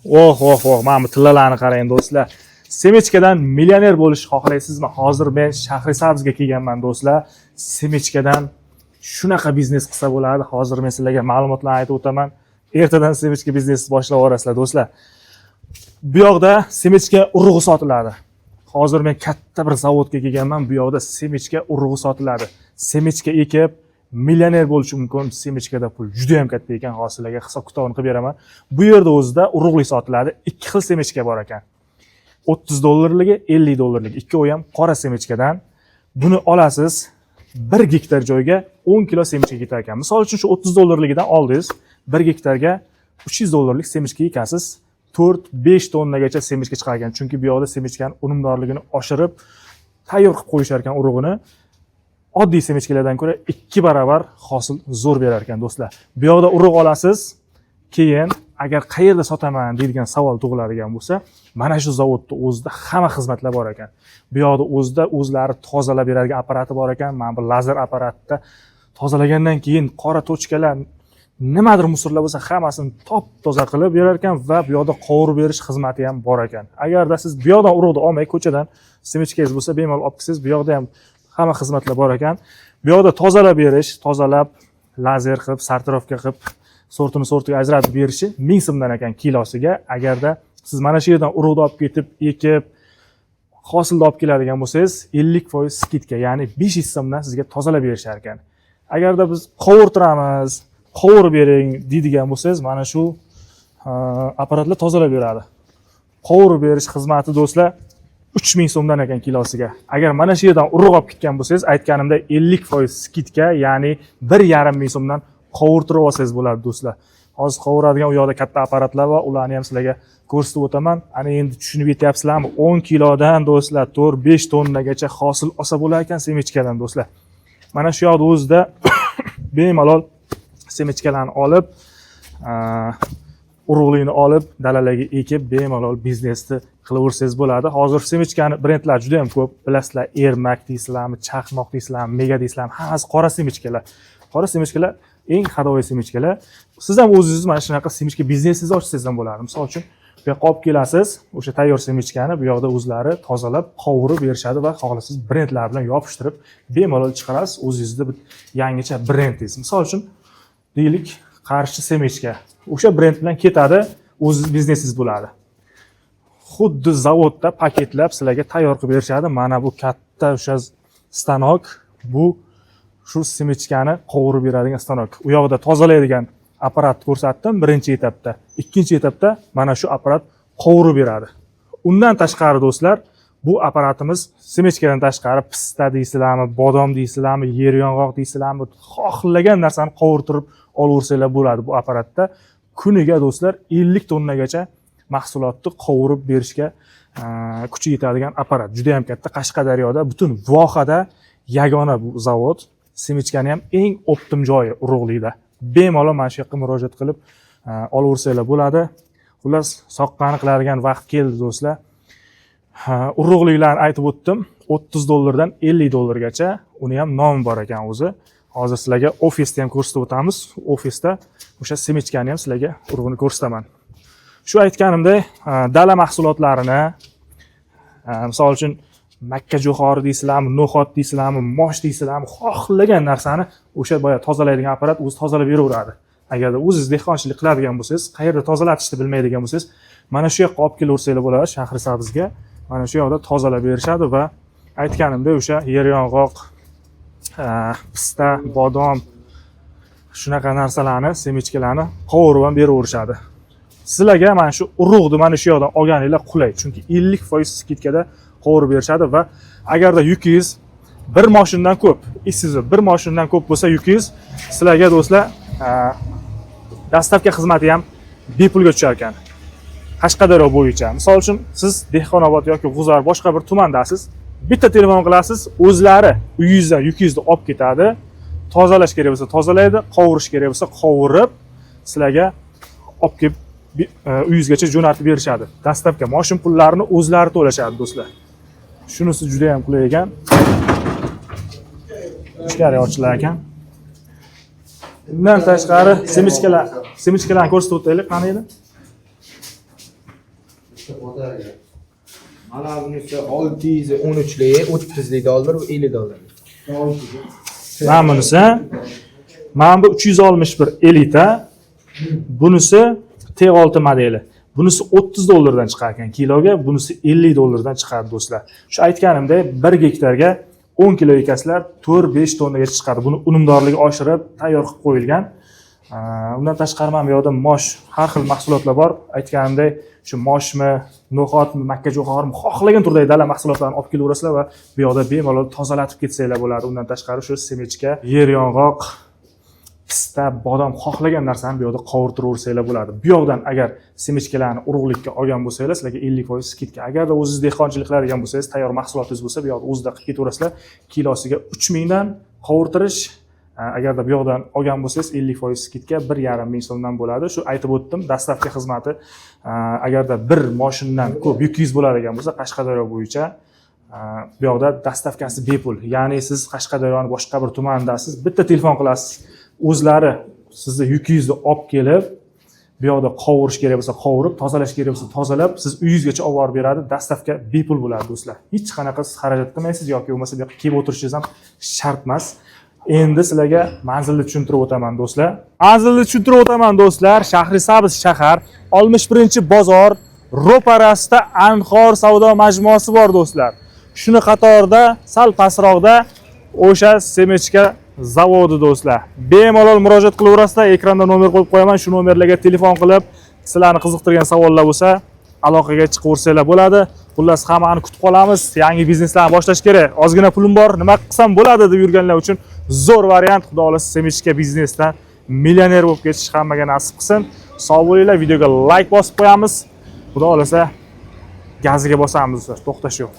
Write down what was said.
Mana bu tillalarni qarang do'stlar. Semichkadan millioner bo'lishni xohlaysizmi? Hozir men Shahrisabzga kelganman do'stlar. Semichkadan shunaqa biznes qilsa bo'ladi. Hozir men sizlarga ma'lumotlarni aytib o'taman. Ertadan semichka biznesini boshlab yuborasizlar do'stlar. Bu yoqda semichka urug'i sotiladi. Hozir men katta bir zavodga kelganman. Bu yoqda semichka urug'i sotiladi. Semichka ekib millioner bo'lish mumkin. Semichkada pul juda ham katta ekan. Hozirlarga hisob kitobini qilib beraman. Bu yerda o'zida urug'lik sotiladi. Ikki xil semichka bor ekan. $30ligi, $50ligi. Ikkovi ham qora semichkadan. Buni olasiz. 1 gektar joyga 10 kilo semichka ketar ekan. Misol uchun shu $30ligidan oldingiz 1 gektarga $300lik semichka ekasiz. 4-5 tonnagacha semichka chiqar ekan. Chunki bu yoqda semichkaning unumdorligini oshirib tayyor qilib qo'yishar ekan urug'ini. Oddiy semichkalardan ko'ra 2 barobar hosil zo'r berar ekan do'stlar. Bu yoqda urug' olasiz, keyin agar qayerda sotaman deydigan savol tug'iladigan bo'lsa, mana shu zavodda o'zida hamma xizmatlar bor ekan. Bu yoqda o'zida o'zlari tozalab beradigan apparati bor ekan. Mana bu lazer apparatda tozalagandan keyin qora tochkalar nimadir musorlar bo'lsa hammasini top-toza qilib berar ekan va bu yoqda qovurib berish xizmati ham bor ekan. Agarda siz bu yoqdan urug'ni olmay ko'chadan semichkangiz bo'lsa, bemalol olib kelsangiz, bu yoqda ham hamma xizmatlar bor ekan. Bu yoqda tozalab berish, tozalab, lazer qilib, sortirovka qilib, sortiga ajratib berishi 1000 so'mdan ekan kilosiga. Agarda siz mana shu yerdan urug'ni olib ketib, ekib, hosilni olib keladigan bo'lsangiz, 50% skidka, ya'ni 500 so'mdan sizga tozalab berishar ekan. Agarda biz qovurtiramiz, qovurib bering deydigan bo'lsangiz, mana shu apparatlar tozalab beradi. Qovurib berish xizmati do'stlar 3000 so'mdan ekan kilosiga. Agar mana shu yerdan urug' olib ketgan bo'lsangiz, aytganimda 50% skidka, ya'ni 1500 so'mdan qovurtirib olsangiz bo'ladi do'stlar. Hozir qovuradigan u yoqda katta apparatlar bor, ularni ham sizlarga ko'rsatib o'taman. Ana endi tushunib yetyapsizlarmi? 10 kilodan do'stlar 4-5 tonnagacha hosil olsa bo'lar ekan semichkadan do'stlar. Mana shu yoqda o'zida bemalol semichkalarni olib, urug'likni olib, dalalarga ekib, bemalol biznesni qilaversangiz bo'ladi. Hozir semichkani brendlar juda ham ko'p. Bilasizlar, Ermak deysizlarmi, Chaqmoq deysizlarmi, Mega deysizlarmi, hammasi qora semichkalar. Qora semichkalar eng hadovoy semichkalar. Siz ham o'zingiz mana shunaqa semichka biznesingizni ochsangiz ham bo'ladi. Misol uchun, bu yoqqa olib kelasiz, o'sha tayyor semichkani bu yoqda o'zlari tozalab, qovurib berishadi va xohlasangiz brendlar bilan yopishtirib, bemalol chiqarasiz, o'zingizda bir yangicha brendingiz. Misol uchun, deylik, Qarshi semichka. O'sha brend bilan ketadi, o'zingiz biznesingiz bo'ladi. Xuddi zavodda paketlab sizlarga tayyor qilib berishadi. Mana bu katta o'sha stanok, bu shu semichkani qovurib beradigan stanok. U yoqda tozalaydigan apparat ko'rsatdim birinchi etapda. Ikkinchi etapda mana shu apparat qovurib beradi. Undan tashqari do'stlar, bu apparatimiz semichkadan tashqari pista deysizlarmi, bodom deysizlarmi, yer yong'oq deysizlarmi, xohlagan narsani qovurtirib olaversanglar bo'ladi bu apparatda. Kuniga do'stlar 50 tonnagacha mahsulotni qovurib berishga kuchi yetadigan apparat. Juda ham katta. Qashqadaryoda, butun vohada yagona bu zavod. Semichkani ham eng optim joyi urug'likda. Bemalol mana shu yoqqa murojaat qilib olaversanglar bo'ladi. Xullas, soqqani qiladigan vaqt keldi do'stlar. Urug'liklarni aytib o'tdim. $30dan $50gacha. Uni ham nomi bor ekan o'zi. Hozir sizlarga ofisda ham ko'rsatib o'tamiz. Ofisda o'sha semichkani ham sizlarga urug'ini ko'rsataman. Shu aytganimdek, dala mahsulotlarini, misol uchun makka jo'xori deysizlarmi, no'xat deysizlarmi, mosh deysizlarmi, xohlagan narsani o'sha boya tozalaydigan apparat o'zi tozalab beraveradi. Agarda o'zingiz dehqonchilik qiladigan bo'lsangiz, qayerda tozalatishni bilmaydigan bo'lsangiz, mana shu yoqqa olib kelaversanglar bo'ladi, Shahrisabzga. Mana shu yoqda tozalab berishadi va aytganimdek o'sha yer yong'oq, pista, bodom shunaqa narsalarni, semichkalarni qovurib ham beraverishadi. Sizlarga mana shu urug'ni mana shu yoqdan olganinglar qulay, chunki 50% skidkada qovurib berishadi va agarda yukingiz bir mashindan ko'p, Isuzu bir mashindan ko'p bo'lsa yukingiz, sizlarga do'stlar dastavka xizmati ham bepulga tushar ekan. Qashqadaryo bo'yicha. Misol uchun, siz Dehqonobod yoki G'uzor boshqa bir tumandasiz, bitta telefon qilasiz, o'zlari uyingizdan yukingizni olib ketadi, tozalash kerak bo'lsa tozalaydi, qovurish kerak bo'lsa qovurib, sizlarga olib kelib uyingizgacha jo'natib berishadi. Dastavka mashin pullarini o'zlari to'lashadi do'stlar. Shunisi juda ham qulay ekan. Ichkari ochilar ekan. Bundan tashqari semichkalarni ko'rsatib o'taylik, qani edi? Mana bunisi 613 lik, 30 lik dollar va 50 dollar. Mana bunisi. Mana bu 361 elita. Bunisi T6 modeli. Bunisi 30 dollardan chiqar ekan kiloga, bunisi 50 dollardan chiqadi do'stlar. Shu aytganimdek 1 gektarga 10 kilo ekasizlar, 4-5 tonnaga chiqadi. Buni unumdorligi oshirib tayyor qilib qo'yilgan. Undan tashqari ham bu yerda mosh, har xil mahsulotlar bor. Aytganimdek, shu moshmi, no'xatmi, makkajo'xormi, xohlagan turdagi dala mahsulotlarni olib kelaverasizlar va bu yerda bemalol tozalatib ketsanglar bo'ladi. Undan tashqari shu semechka, yer yong'oq, pista, bodom xohlagan narsani bu yerda qovurtiraversanglar bo'ladi. Bu yoqdan agar semechkalarni urug'likka olgan bo'lsangiz, sizlarga 50% skidka. Agarda o'zingiz dehqonchilik qiladigan bo'lsangiz, tayyor mahsulotingiz bo'lsa, bu yoqda o'zida qilib ketaverasizlar. Kilosiga 3000 dan qovurtirish. Agarda bu yoqdan olgan bo'lsangiz 50% skidka 1,5 ming so'mdan bo'ladi. Shu aytib o'tdim, dastavka xizmati agarda bir moshindan ko'p yukingiz bo'ladigan bo'lsa, Qashqadaryo bo'yicha bu yoqda dastavkasi bepul. Ya'ni siz Qashqadaryoning boshqa bir tumanidasiz, bitta telefon qilasiz. O'zlari sizni yukingizni olib kelib, bu yoqda qovurish kerak bo'lsa qovurib, tozalash kerak bo'lsa tozalab, siz uyingizgacha olib borib beradi. Dastavka bepul bo'ladi do'stlar. Hech qanaqa siz xarajat qilmaysiz yoki bo'lmasa bu yoqqa kelib o'tirishingiz ham shart emas. Endi sizlarga manzilni tushuntirib o'taman do'stlar. Manzilni tushuntirib o'taman do'stlar. Shahrisabz shahar 61-bozor ro'parasida Anhor savdo majmuasi bor do'stlar. Shuni qatorida sal pastroqda o'sha semechka zavodi do'stlar. Bemalol murojaat qilaverasizlar. Ekranda nomer qo'yib qo'yaman. Shu nomerlarga telefon qilib, sizlarni qiziqtirgan savollar bo'lsa, aloqaga chiqaversalar bo'ladi. Xullas hammani kutib qolamiz. Yangi bizneslarni boshlash kerak. Ozgina pulim bor, nima qilsam bo'ladi deb yurganlar uchun zo'r variant. Xudo xolasa semechka biznesdan millioner bo'lib ketish hammaga nasib qilsin. Sog' bo'linglar. Videoga like bosib qo'yamiz. Xudo xolasa gaziga bosamiz do'stlar. To'xtash yo'q.